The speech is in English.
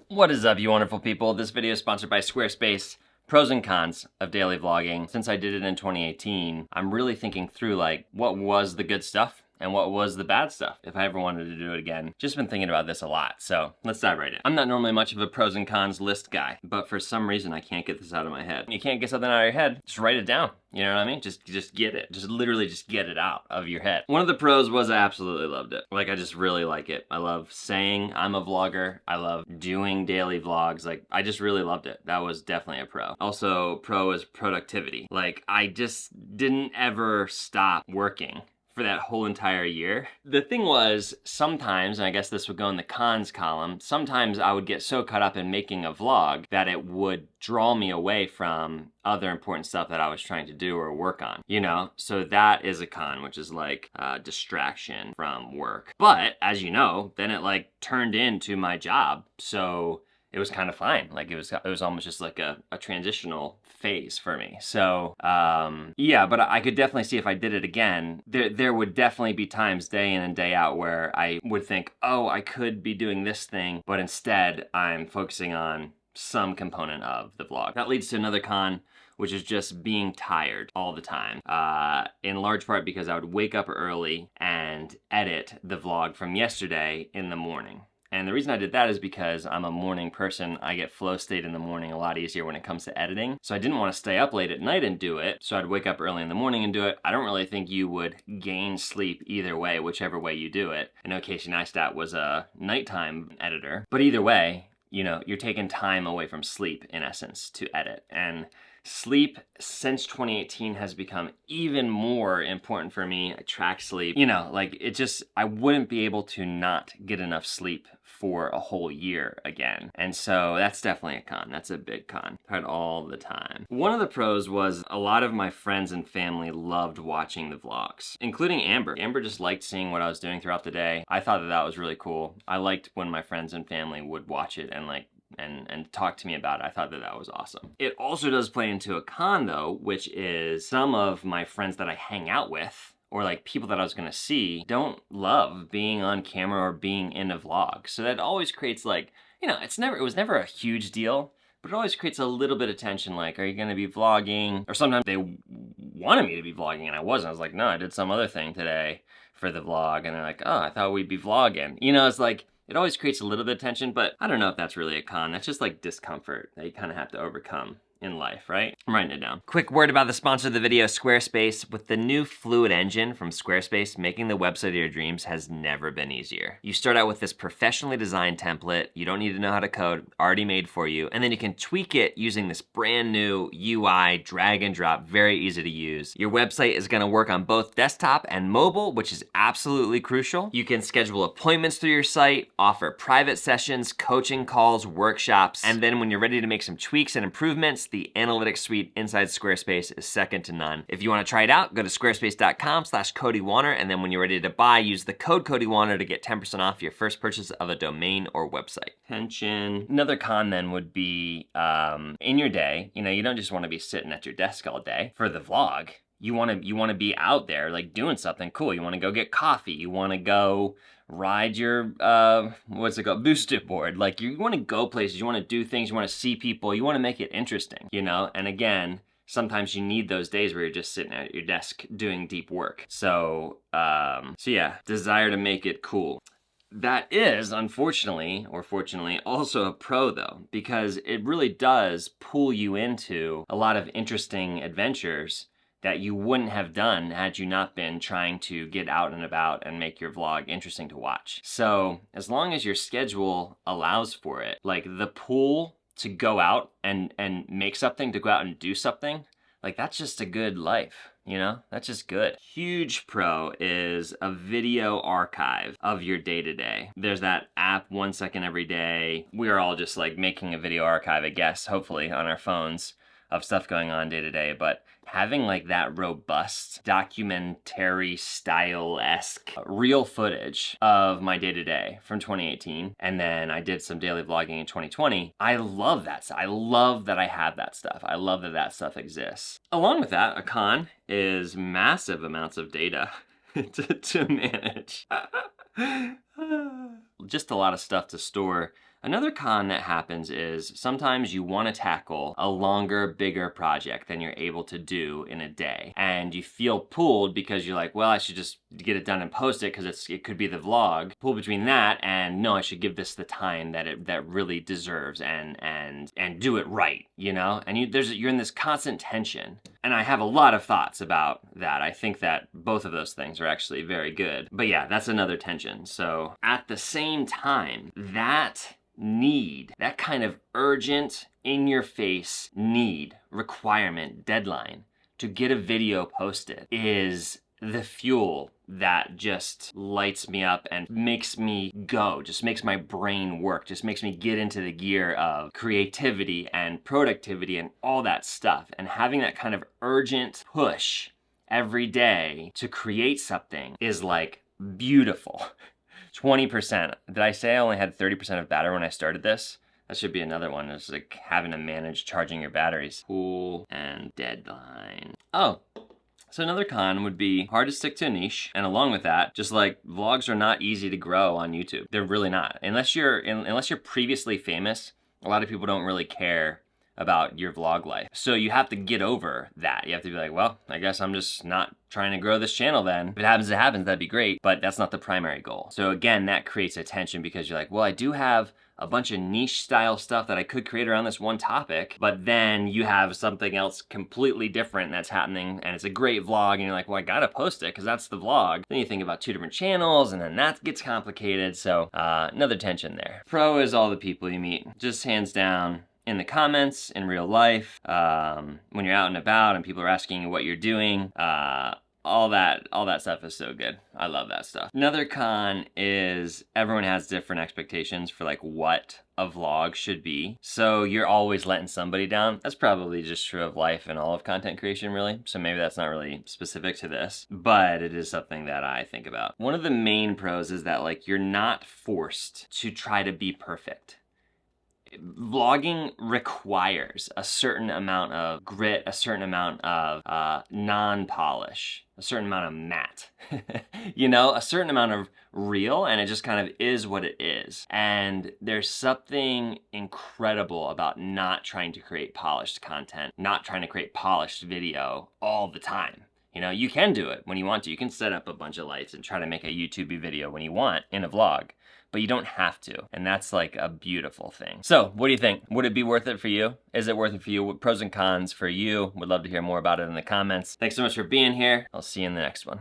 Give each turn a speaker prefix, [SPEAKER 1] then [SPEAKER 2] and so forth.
[SPEAKER 1] What is up, you wonderful people? This video is sponsored by Squarespace. Pros and cons of daily vlogging. Since I did it in 2018, I'm really thinking through like what was the good stuff and what was the bad stuff if I ever wanted to do it again. Just been thinking about this a lot, so let's dive right in. I'm not normally much of a pros and cons list guy, but for some reason I can't get this out of my head. You can't get something out of your head, just write it down. You know what I mean? Just get it. Just literally just get it out of your head. One of the pros was I absolutely loved it. Like, I just really like it. I love saying I'm a vlogger. I love doing daily vlogs. Like, I just really loved it. That was definitely a pro. Also, pro is productivity. Like, I just didn't ever stop working for that whole entire year. The thing was, sometimes, and I guess this would go in the cons column, sometimes I would get so caught up in making a vlog that it would draw me away from other important stuff that I was trying to do or work on, you know? So that is a con, which is like distraction from work. But as you know, then it like turned into my job. So it was kind of fine. Like it was almost just like a transitional phase for me. So yeah, but I could definitely see if I did it again, there would definitely be times day in and day out where I would think, oh, I could be doing this thing, but instead I'm focusing on some component of the vlog. That leads to another con, which is just being tired all the time. In large part because I would wake up early and edit the vlog from yesterday in the morning. And the reason I did that is because I'm a morning person. I get flow state in the morning a lot easier when it comes to editing. So I didn't want to stay up late at night and do it. So I'd wake up early in the morning and do it. I don't really think you would gain sleep either way, whichever way you do it. I know Casey Neistat was a nighttime editor. But either way, you know, you're taking time away from sleep in essence to edit. And sleep since 2018 has become even more important for me. I track sleep. You know, like it just, I wouldn't be able to not get enough sleep for a whole year again. And so that's definitely a con. That's a big con. Tired all the time. One of the pros was a lot of my friends and family loved watching the vlogs, including Amber. Amber just liked seeing what I was doing throughout the day. I thought that was really cool. I liked when my friends and family would watch it and like and talk to me about it. I thought that was awesome. It also does play into a con though, which is some of my friends that I hang out with or like people that I was gonna see don't love being on camera or being in a vlog. So that always creates like, you know, it was never a huge deal, but it always creates a little bit of tension. Like, are you gonna be vlogging? Or sometimes they wanted me to be vlogging and I wasn't. I was like, no, I did some other thing today for the vlog. And they're like, oh, I thought we'd be vlogging. You know, it's like, it always creates a little bit of tension, but I don't know if that's really a con. That's just like discomfort that you kind of have to overcome in life, right? I'm writing it down. Quick word about the sponsor of the video, Squarespace. With the new Fluid engine from Squarespace, making the website of your dreams has never been easier. You start out with this professionally designed template. You don't need to know how to code, already made for you. And then you can tweak it using this brand new UI, drag and drop, very easy to use. Your website is gonna work on both desktop and mobile, which is absolutely crucial. You can schedule appointments through your site, offer private sessions, coaching calls, workshops, and then when you're ready to make some tweaks and improvements, the analytics suite inside Squarespace is second to none. If you want to try it out, go to squarespace.com/CodyWarner, and then when you're ready to buy, use the code CodyWarner to get 10% off your first purchase of a domain or website. Tension. Another con then would be in your day, you know, you don't just want to be sitting at your desk all day. For the vlog, you want to be out there like doing something cool. You want to go get coffee. You want to go ride your what's it called, boosted board. Like you want to go places, you want to do things, you want to see people, you want to make it interesting, you know. And again, sometimes you need those days where you're just sitting at your desk doing deep work. So yeah, desire to make it cool. That is, unfortunately, or fortunately, also a pro though, because it really does pull you into a lot of interesting adventures that you wouldn't have done had you not been trying to get out and about and make your vlog interesting to watch. So as long as your schedule allows for it, like the pull to go out and make something, to go out and do something, like that's just a good life, you know? That's just good. Huge pro is a video archive of your day-to-day. There's that app, 1 Second Every Day. We are all just like making a video archive, I guess, hopefully on our phones of stuff going on day to day, but having like that robust documentary style-esque real footage of my day to day from 2018, and then I did some daily vlogging in 2020, I love that. I love that I have that stuff. I love that that stuff exists. Along with that, a con is massive amounts of data to manage. Just a lot of stuff to store Another con that happens is sometimes you want to tackle a longer, bigger project than you're able to do in a day. And you feel pulled because you're like, well, I should just get it done and post it because it could be the vlog. Pull between that and no, I should give this the time that really deserves and do it right, you know? And you're in this constant tension. And I have a lot of thoughts about that. I think that both of those things are actually very good. But yeah, that's another tension. So at the same time, that kind of urgent, in-your-face need, requirement, deadline to get a video posted is the fuel that just lights me up and makes me go, just makes my brain work, just makes me get into the gear of creativity and productivity and all that stuff. And having that kind of urgent push every day to create something is like beautiful. 20%. Did I say I only had 30% of battery when I started this? That should be another one. It's like having to manage charging your batteries. Cool and deadline. Oh, so another con would be hard to stick to a niche. And along with that, just like vlogs are not easy to grow on YouTube. They're really not. Unless you're previously famous, a lot of people don't really care about your vlog life. So you have to get over that. You have to be like, well, I guess I'm just not trying to grow this channel then. If it happens, it happens, that'd be great, but that's not the primary goal. So again, that creates a tension because you're like, well, I do have a bunch of niche style stuff that I could create around this one topic, but then you have something else completely different that's happening and it's a great vlog and you're like, well, I gotta post it because that's the vlog. Then you think about 2 different channels and then that gets complicated. So another tension there. Pro is all the people you meet. Just hands down, in the comments, in real life, when you're out and about and people are asking you what you're doing, all that stuff is so good. I love that stuff. Another con is everyone has different expectations for like what a vlog should be. So you're always letting somebody down. That's probably just true of life and all of content creation really. So maybe that's not really specific to this, but it is something that I think about. One of the main pros is that like you're not forced to try to be perfect. Vlogging requires a certain amount of grit, a certain amount of non-polish, a certain amount of matte, you know, a certain amount of real, and it just kind of is what it is. And there's something incredible about not trying to create polished content, not trying to create polished video all the time. You know, you can do it when you want to. You can set up a bunch of lights and try to make a YouTube video when you want in a vlog, but you don't have to. And that's like a beautiful thing. So what do you think? Would it be worth it for you? Is it worth it for you? What pros and cons for you? Would love to hear more about it in the comments. Thanks so much for being here. I'll see you in the next one.